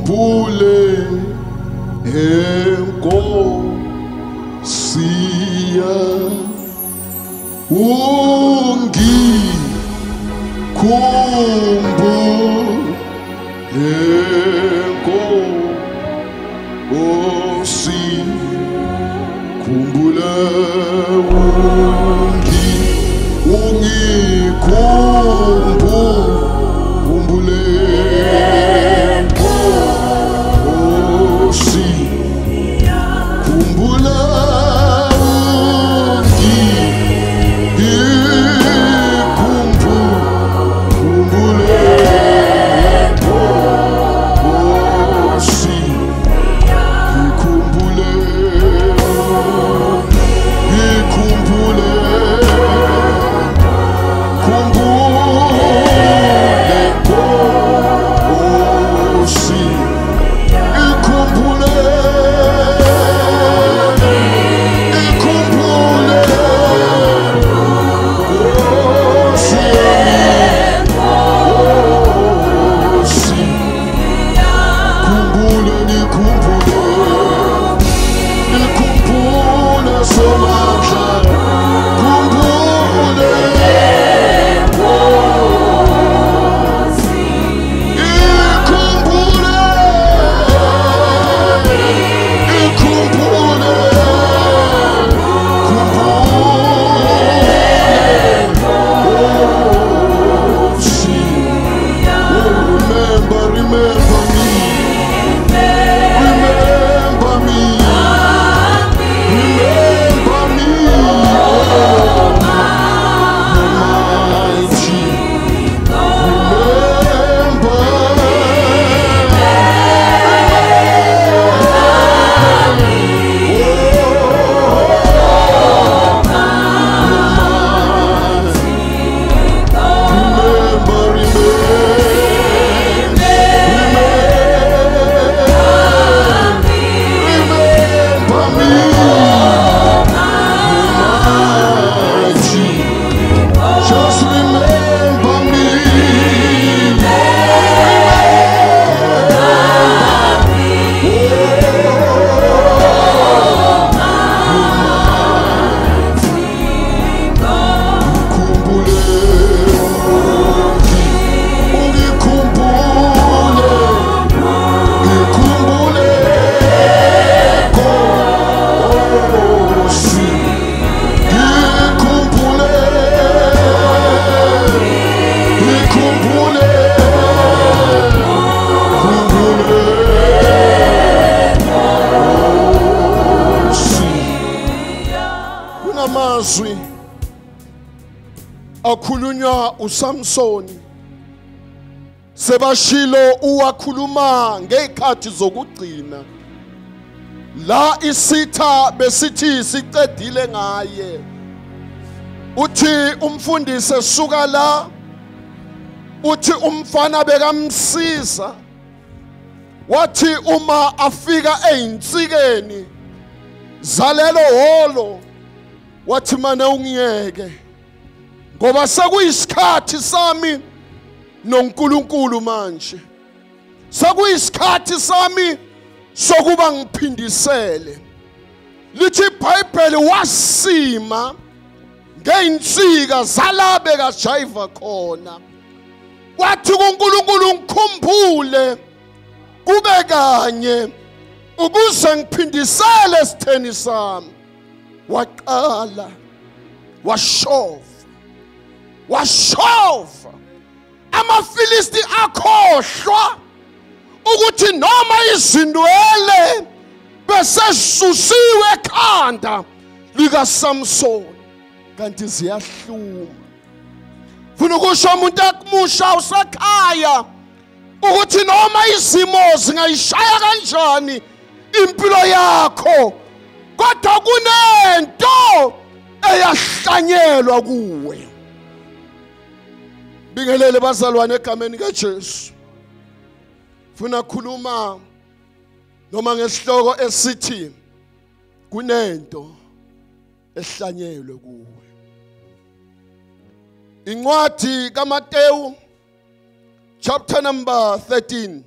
ngikhumbule enkosiya ungikhumbule enkosi khumbula ungikhumbule enkosi khumbula akhulunywa uSamsoni sebashilo uwakhuluma ngezikhathi zokugcina la isitha besithi sicedile ngaye uthi umfundisi esuka la uthi umfana bekamsiza wathi uma afika eyinsikeni zalelo holo wathi mane ungiyeke ngoba sekuyisikhathi sami noNkulunkulu manje sekuyisikhathi sami sokuba ngiphindisele lithi iBhayibheli wasima ngeinsika zalabe kaJayiva khona wathi kuNkulunkulu ngikhumbule kube kanye ukuze ngiphindisele esitheni sami waqala washova amaFilisti akhohlwa ukuthi noma izindwele besezisusiwe ekhanda likaSamsoni kanti ziyahluma funa ukusho umuntu akumusha usakhaya ukuthi noma izimo zingayishaya kanjani impilo yakho kodwa kunento eyahlanyelwa kuwe. Bingelele bazalwane egameni kaJesu. Funa khuluma noma ngesihloko esithi kunento ehlanyelwe kuwe. Incwadi kaMateyu chapter number 13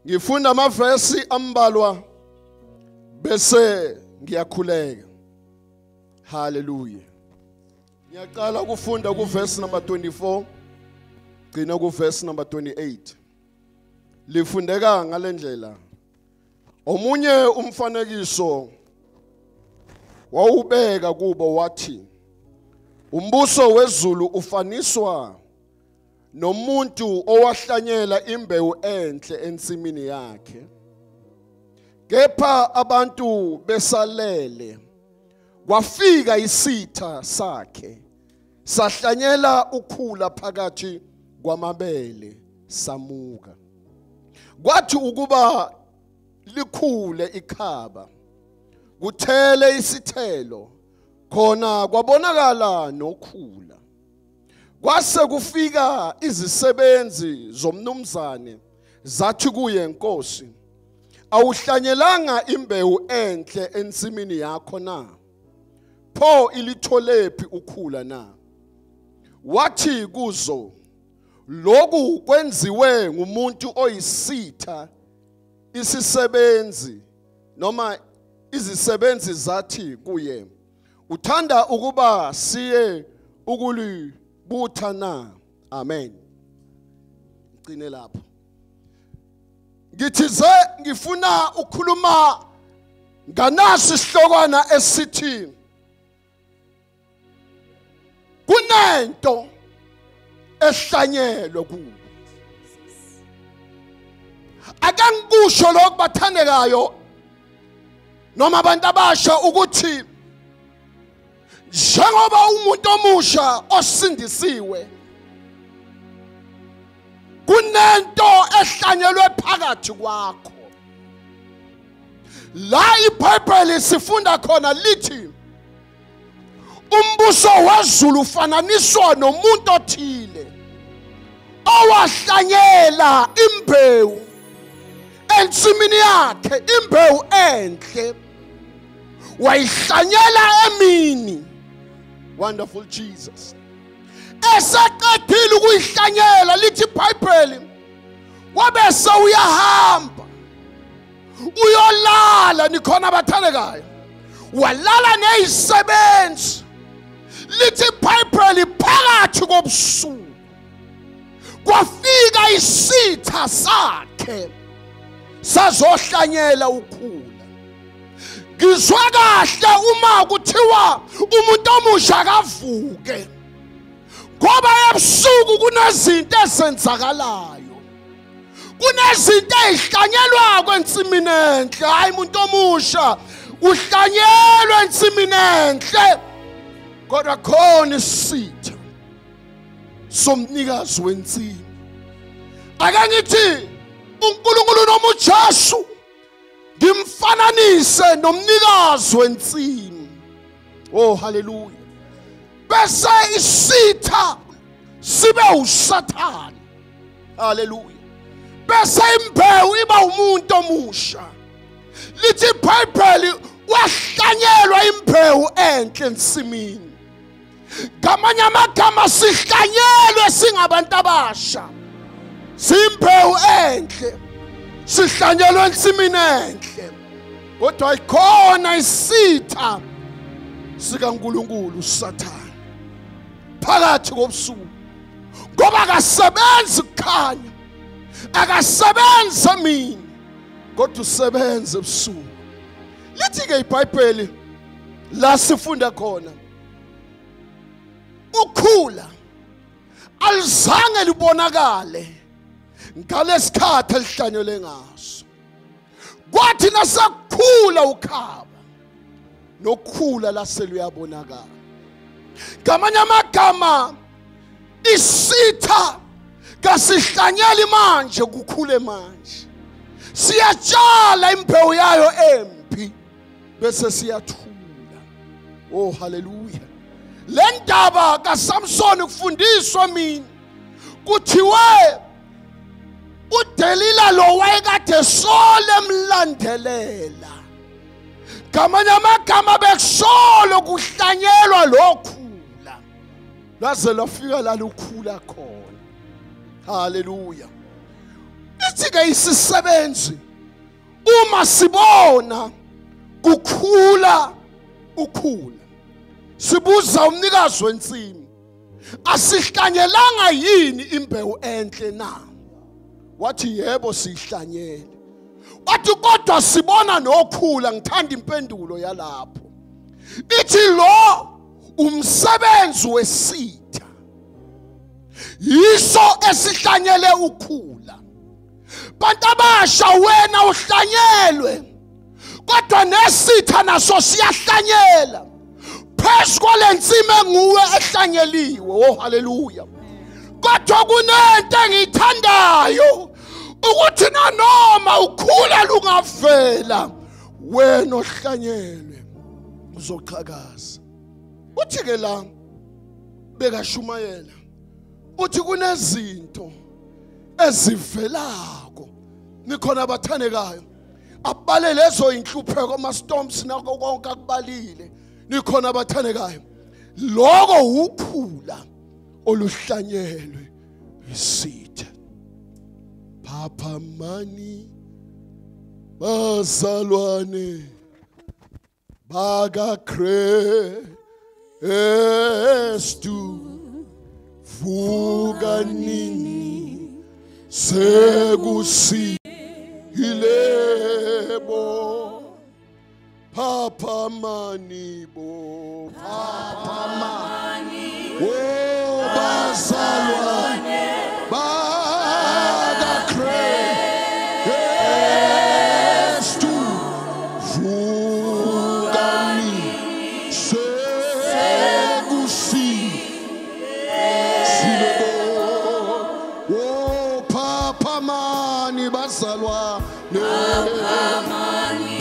ngifunda amavesi ambalwa bese ngiyakhuleka. Hallelujah. Ngiyaqala ukufunda kuverse number 24 gcina kuverse number 28. Lifundeka ngalendlela. Omunye umfanekiso wawubeka kubo wathi umbuso wezulu ufaniswa nomuntu owahlanyela imbewu enhle ensimini yakhe. Kepha abantu besalele kwafika isitha sakhe sahlanyela ukhula phakathi kwamabele samuka. Kwathi ukuba likhule ikhaba kuthele isithelo khona kwabonakala nokhula. Kwase kufika izisebenzi zomnumzane zathi kuye Nkosi, awuhlanyelanga imbewu enhle ensimini yakho na? Pho ilitholephi ukhula na? Wathi kuzo, lokhu kwenziwe ngumuntu oyisitha. Isisebenzi noma izisebenzi zathi kuye, uthanda ukuba siye ukulibutha na? Amen. Ngcine lapho. Ngithize ngifuna ukukhuluma nganaso isihlokwana esithi kunento ehlanyelwe kuwe. Akangikusho lokho bathandekayo noma abantu abasha ukuthi njengoba umuntu omusha osindisiwe kunento ehlanyelwe phakathi kwakho. La iBhayibheli sifunda khona lithi umbuso wezulu ufananiswa nomuntu othile owahlanyela imbewu ensimini yakhe, imbewu enhle wayihlanyela emini. Wonderful Jesus. Eseqedile ukuyihlanyela lithi iBhayibheli wabese uyahamba uyolala. Nikhona abathandekayo, walala nezisebenzi. Lithi iBhayibheli phakathi kobusuku kwafika isitha sakhe sazohlanyela ukhula. Ngizwa kahle uma kuthiwa umuntu omusha akavuke, ngoba ebusuku kunezinto ezenzakalayo, kunezinto ezihlanyelwa kwensimini enhle. Hayi umuntu omusha uhlanyelwa ensimini enhle, kodwa khona isitha somnikazi wensimu. Ake ngithi uNkulunkulu noma uJesu ngimfananise nomnikazi wensimu. Oh hallelujah. Bese isitha sibe uSathane. Hallelujah. Bese imbewu iba umuntu omusha. Lithi iBhayibheli wahlanyelwa imbewu enhle ensimini. Ngamanye amagama sihlanyelwe singabantu abasha, simbewu enhle, sihlanyelwe ensimini enhle, kodwa ikhona isitha sikaNkulunkulu uSathane phakathi kobusuku, ngoba akasebenzi kukhanya, akasebenzi emini, kodwa usebenza ebusuku. Lithi-ke iBhayibheli la sifunda khona ukhula alizange libonakale ngalesikhathi elihlanyelwe ngaso. Kwathi nasakhula ukhaba nokhula laseluyabonakala. Ngamanye amagama isitha kasihlanyeli manje kukhule manje, siyatshala imbewu yayo empi bese siyathula. Oh hallelujah. Le ndaba kaSamson kufundiswa mina kuthiwe uDelila lo wayekade sole emlandelela, ngamanye amagama bekusolo kuhlanyelwa lokhula laze lafika la lukhula khona. Hallelujah. sithi ke isisebenzi uma sibona kukhula ukhula sibuza umnikazi wensimu asihlanyelanga yini imbewu enhle na? Wathi yebo sihlanyele. Wathi kodwa sibona nokhula. Ngithanda impendulo yalapho ithi lo umsebenzi wesitha yiso esihlanyele ukhula. Bantu abasha wena uhlanyelwe kodwa nesitha naso siyahlanyela phezu kwalensimo enguwe ehlanyeliwe. Oh haleluya. Kodwa kunento engiyithandayo ukuthi nanoma ukhula lungavela wena ohlanyelwe uzoqhakaza. Uthi ke la bekashumayela uthi kunezinto ezivelako nikhona abathandekayo abale lezo inhlupheko ama storms nako konke akubalile nikhona abathandekayo lokho ukhula oluhlanyelwe isitha. Papa mani bazalwane baka Kristu vuka nini sekusihilebo Papa mani bo Papa mani oh bazalwane baka Kristu vuka nini sekusihilebo oh Papa mani bazalwane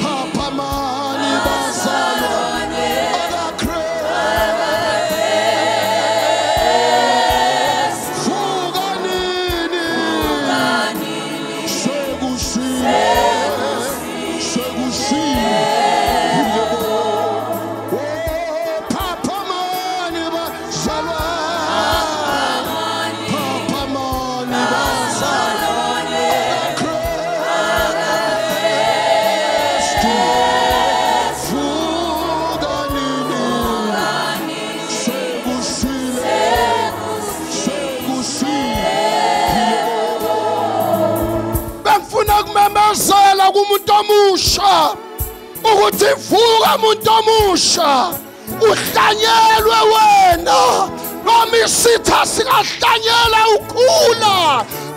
Papa mani bazalwane vuka nini sekusihilebo oh Papa mani bazalwane Papa mani bazalwane bengifuna kumemezela kumuntu omusha ukuthi vuka umuntu omusha uhlanyelwe wena noma isitha singahlanyela ukhula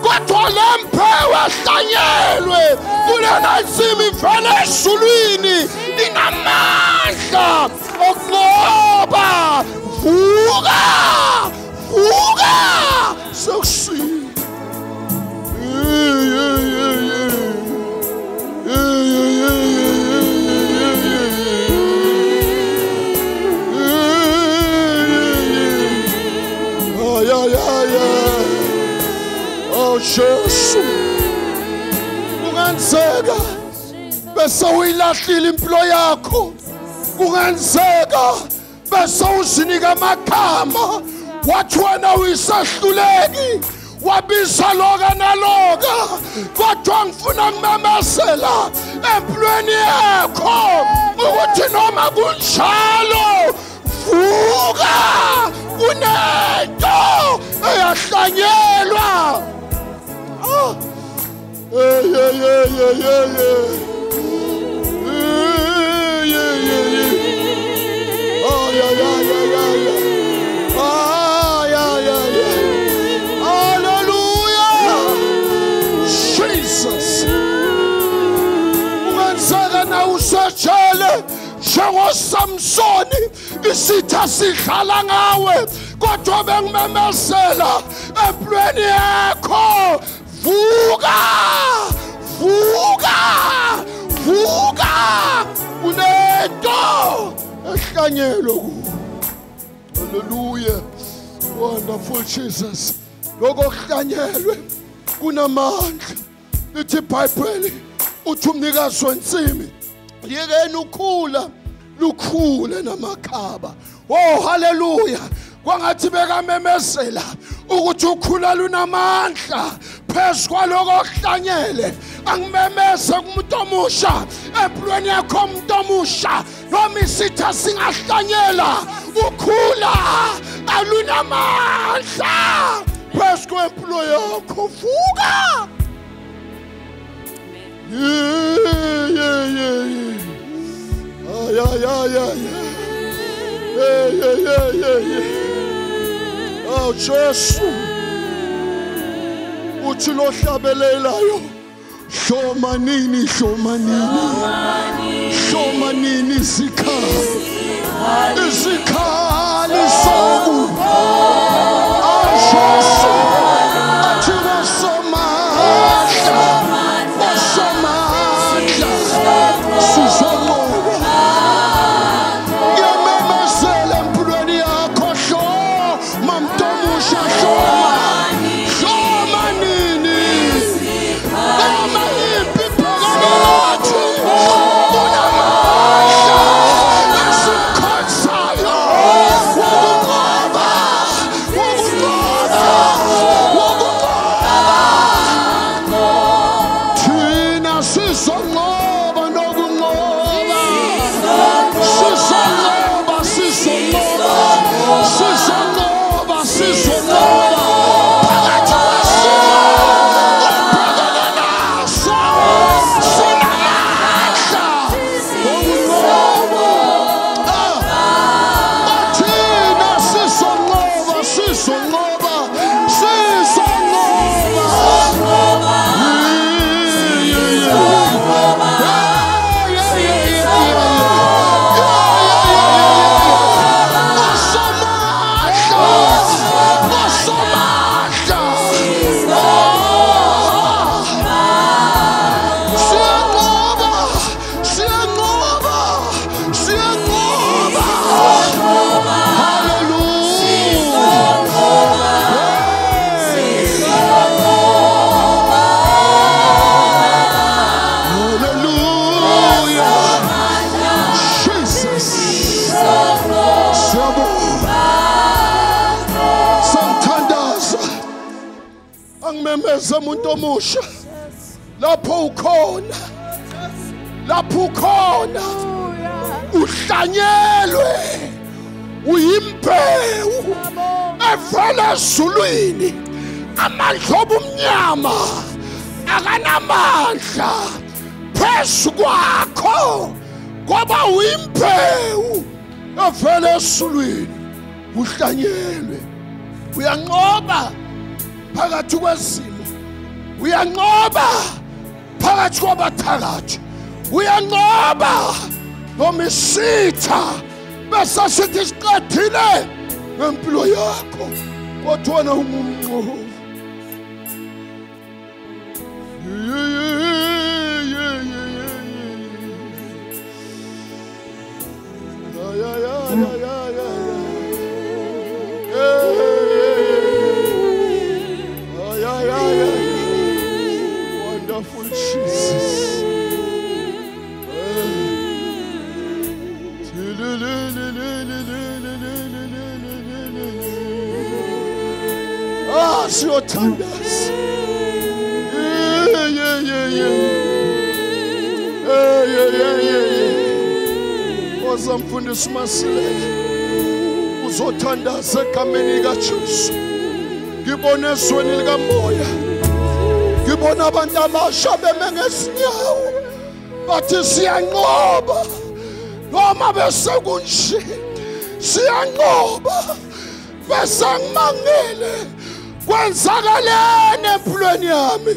kodwa lempewu ehlanyelwe kulena nsimi ivele ezulwini inamandla okunqoba. Vuka vuka sekusile oh Jesu kungenzeka bese uyilahlile impilo yakho kungenzeka bese uzinika amagama wathi wena uyisahluleki wabiza loka naloka kodwa ngifuna kumemezela empilweni yakho ukuthi noma kunjalo vuka kunento eyahlanyelwa. Hallelujah. Jesus. Ungenzeka na usejele njengoSamsoni isitha sidlala ngawe kodwa bengimemezela empilweni yakho vuka vuka vuka kunento ehlanyelwe kuwe. Hallelujah. Wonderful Jesus. Lokho okuhlanyelwe kunamandla. Lithi iBhayibheli uthi umnikazi wensimi yekeni ukhula lukhule namakhaba. Oh hallelujah. Kwangathi bekamemezela ukuthi ukhula lunamandla phezu kwaloko okuhlanyele angimemeze kumuntu omusha empilweni yakho umuntu omusha noma isitha singahlanyela ukhula alunamandla phezu kwempilo yakho vuka Oh Jesus uthi lo hlabelelayo shomanini isikhali soku Jesu athi wasomandla sizongoba yamemezela empilweni yakho shoma mntomusha shomanini noma yiphi phakathi unamandla esikhonzayo wokunqoba thina sizonqoba nokunqoba sizonqoba phakathi kwesimo obhekana naso sinamandla wokunqoba thina sizonqoba angimemeze umuntu omusha lapho ukhona uhlanyelwe uyimbewu evela ezulwini amandla obumnyama akanamandla phezu kwakho ngoba uyimbewu evela ezulwini uhlanyelwe uyanqoba phakathi kwezimo uyanqoba phakathi kwabathakathi uyanqoba noma isitha bese sithi siqedile ngempilo yakho kodwa wena ungumnqobi Wonderful Jesus. Siyothandaza. Ozamfundisa uMasileke uzothandaza egameni likaJesu. Ngibona ezweni likamoya. Ngibona abantu abasha beme ngezinyawo bathi siyanqoba noma bese kunje siyanqoba bese ngimangele kwenzakalene empilweni yami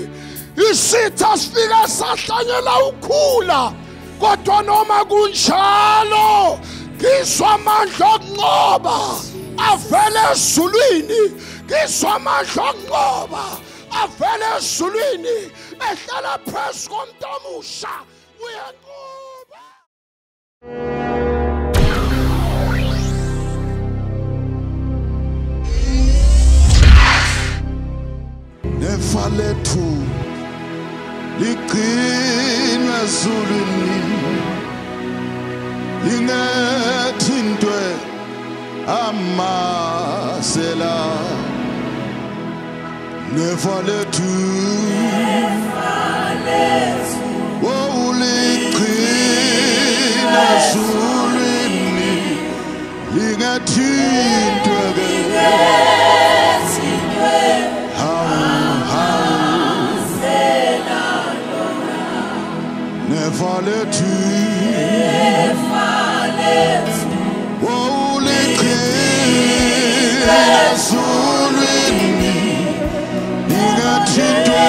isitha sifika sahlanyela ukhula kodwa noma kunjalo ngizwa amandla okunqoba avele ezulwini ngizwa amandla okunqoba avele ezulwini ehlala phezu komuntu omusha uyanqoba nefa lethu ligcinwe ezulwini lingethintwe amasela nefa lethu wawuliqhina ezulwini lingathintwa nefa lethu wawuliqhina ezulwini lingathintwa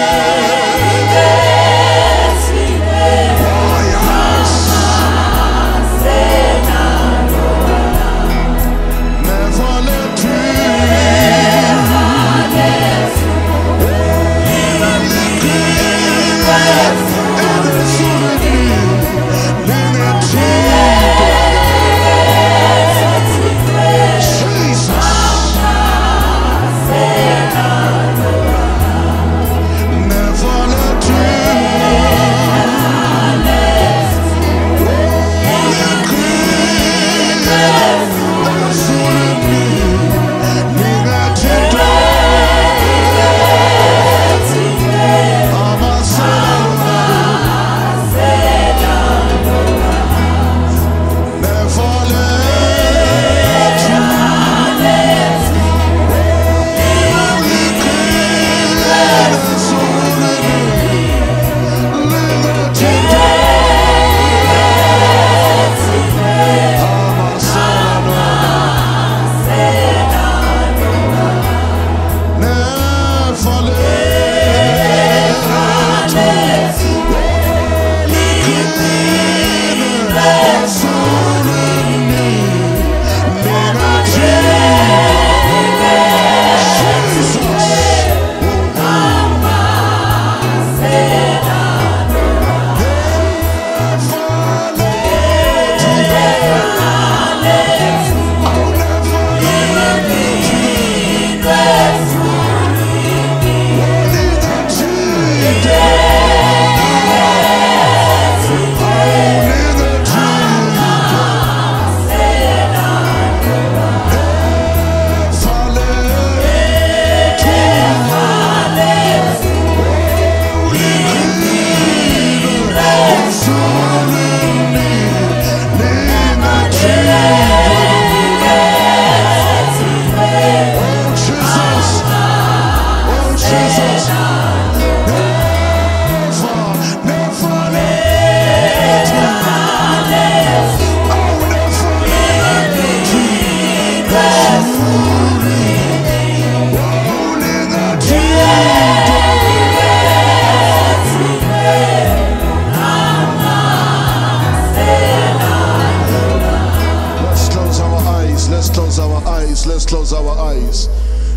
Let's close our eyes.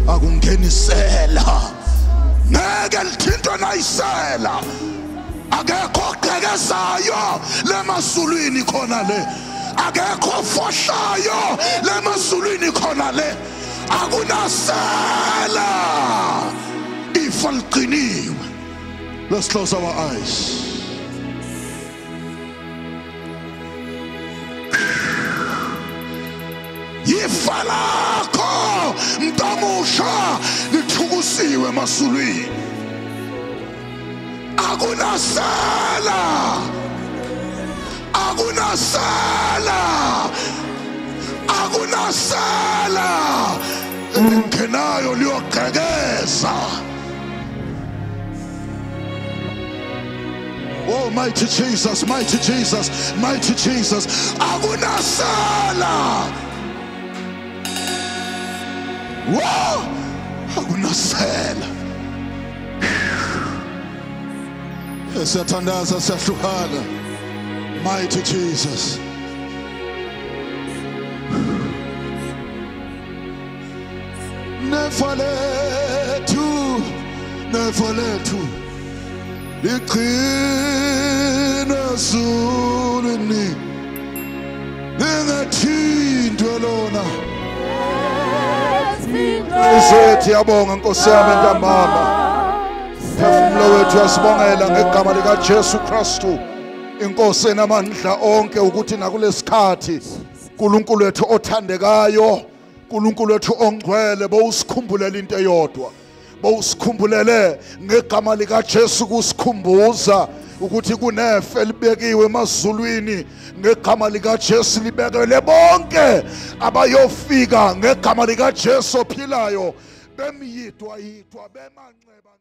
Akungenisela ngeke lithintwe nayisela akekho ogqekezayo lemazulwini khona le akekho ofohlayo lemazulwini khona le akunasela ifa liqiniwe. Let's close our eyes. Ifa lakho mntamusha lithukusiwe emasulwini akunasala akunasala akunasala lingenayo liyogqekeza. Oh, mighty Jesus, mighty Jesus, mighty Jesus. Akunasala. Whoa! Akunasela. Esathandaza siyahluphana. Mighty Jesus. Nefa lethu, nefa lethu liqhina ezulwini lingathintwe lona. Isethi yabonga Nkosi yami ntambama. Phefumulo wethu yasibongela ngegama lika Jesu Kristu Inkosi enamandla onke ukuthi nakulesikhathi uNkulunkulu wethu othandekayo, uNkulunkulu wethu ongcwele bowusikhumbulele into eyodwa bowusikhumbulele ngegama lika Jesu kusikhumbuza ukuthi kunefa elibekiwe emazulwini ngegama lika Jesu libekele bonke abayofika ngegama lika Jesu ophilayo bemyitwa bemanxeba.